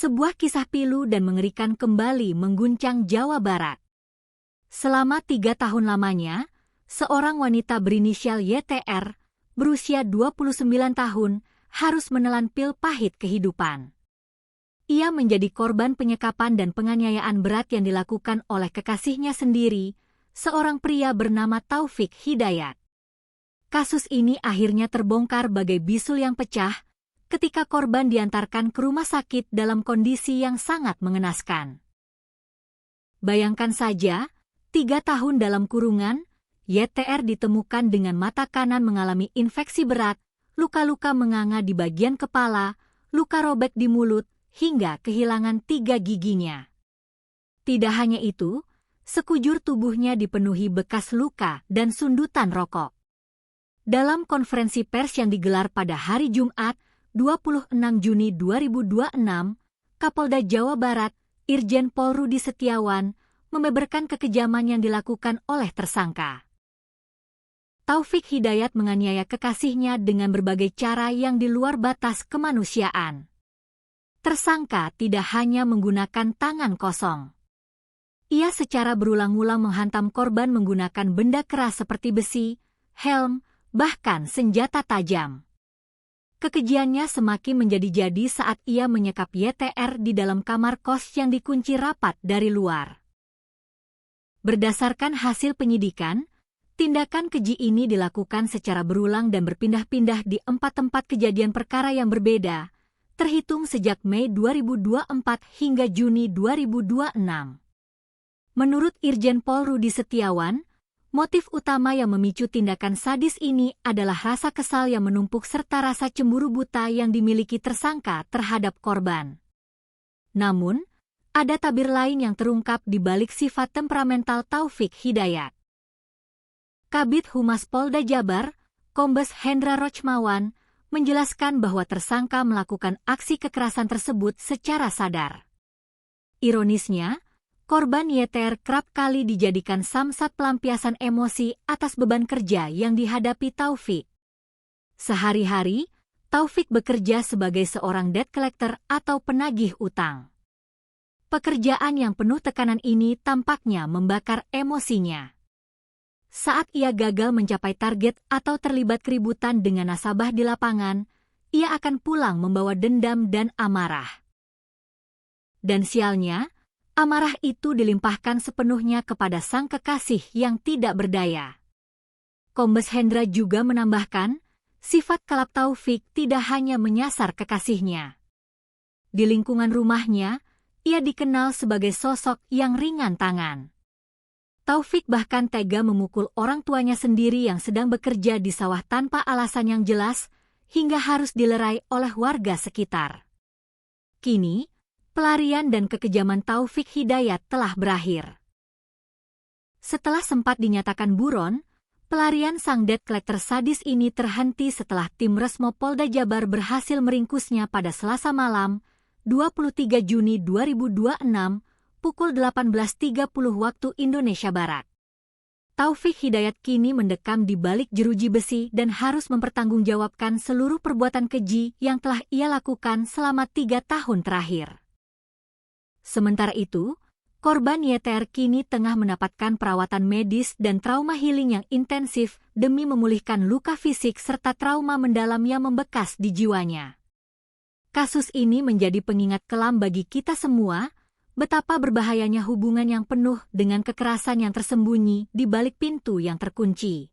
Sebuah kisah pilu dan mengerikan kembali mengguncang Jawa Barat. Selama 3 tahun lamanya, seorang wanita berinisial YTR, berusia 29 tahun, harus menelan pil pahit kehidupan. Ia menjadi korban penyekapan dan penganiayaan berat yang dilakukan oleh kekasihnya sendiri, seorang pria bernama Taufik Hidayat. Kasus ini akhirnya terbongkar bagai bisul yang pecah, ketika korban diantarkan ke rumah sakit dalam kondisi yang sangat mengenaskan. Bayangkan saja, 3 tahun dalam kurungan, YTR ditemukan dengan mata kanan mengalami infeksi berat, luka-luka menganga di bagian kepala, luka robek di mulut, hingga kehilangan 3 giginya. Tidak hanya itu, sekujur tubuhnya dipenuhi bekas luka dan sundutan rokok. Dalam konferensi pers yang digelar pada hari Jumat, 26 Juni 2026, Kapolda Jawa Barat, Irjen Pol Rudi Setiawan, membeberkan kekejaman yang dilakukan oleh tersangka. Taufik Hidayat menganiaya kekasihnya dengan berbagai cara yang di luar batas kemanusiaan. Tersangka tidak hanya menggunakan tangan kosong. Ia secara berulang-ulang menghantam korban menggunakan benda keras seperti besi, helm, bahkan senjata tajam. Kekejiannya semakin menjadi-jadi saat ia menyekap YTR di dalam kamar kos yang dikunci rapat dari luar. Berdasarkan hasil penyidikan, tindakan keji ini dilakukan secara berulang dan berpindah-pindah di 4 tempat kejadian perkara yang berbeda, terhitung sejak Mei 2024 hingga Juni 2026. Menurut Irjen Pol Rudi Setiawan, motif utama yang memicu tindakan sadis ini adalah rasa kesal yang menumpuk serta rasa cemburu buta yang dimiliki tersangka terhadap korban. Namun, ada tabir lain yang terungkap di balik sifat temperamental Taufik Hidayat. Kabid Humas Polda Jabar, Kombes Hendra Rochmawan, menjelaskan bahwa tersangka melakukan aksi kekerasan tersebut secara sadar. Ironisnya, korban YTR kerap kali dijadikan samsat pelampiasan emosi atas beban kerja yang dihadapi Taufik. Sehari-hari, Taufik bekerja sebagai seorang debt collector atau penagih utang. Pekerjaan yang penuh tekanan ini tampaknya membakar emosinya. Saat ia gagal mencapai target atau terlibat keributan dengan nasabah di lapangan, ia akan pulang membawa dendam dan amarah. Dan sialnya, amarah itu dilimpahkan sepenuhnya kepada sang kekasih yang tidak berdaya. Kombes Hendra juga menambahkan, sifat kalap Taufik tidak hanya menyasar kekasihnya. Di lingkungan rumahnya, ia dikenal sebagai sosok yang ringan tangan. Taufik bahkan tega memukul orang tuanya sendiri yang sedang bekerja di sawah tanpa alasan yang jelas, hingga harus dilerai oleh warga sekitar. Kini, pelarian dan kekejaman Taufik Hidayat telah berakhir. Setelah sempat dinyatakan buron, pelarian sang debt collector sadis ini terhenti setelah tim Resmo Polda Jabar berhasil meringkusnya pada Selasa malam, 23 Juni 2026, pukul 18.30 waktu Indonesia Barat. Taufik Hidayat kini mendekam di balik jeruji besi dan harus mempertanggungjawabkan seluruh perbuatan keji yang telah ia lakukan selama 3 tahun terakhir. Sementara itu, korban YTR kini tengah mendapatkan perawatan medis dan trauma healing yang intensif demi memulihkan luka fisik serta trauma mendalam yang membekas di jiwanya. Kasus ini menjadi pengingat kelam bagi kita semua, betapa berbahayanya hubungan yang penuh dengan kekerasan yang tersembunyi di balik pintu yang terkunci.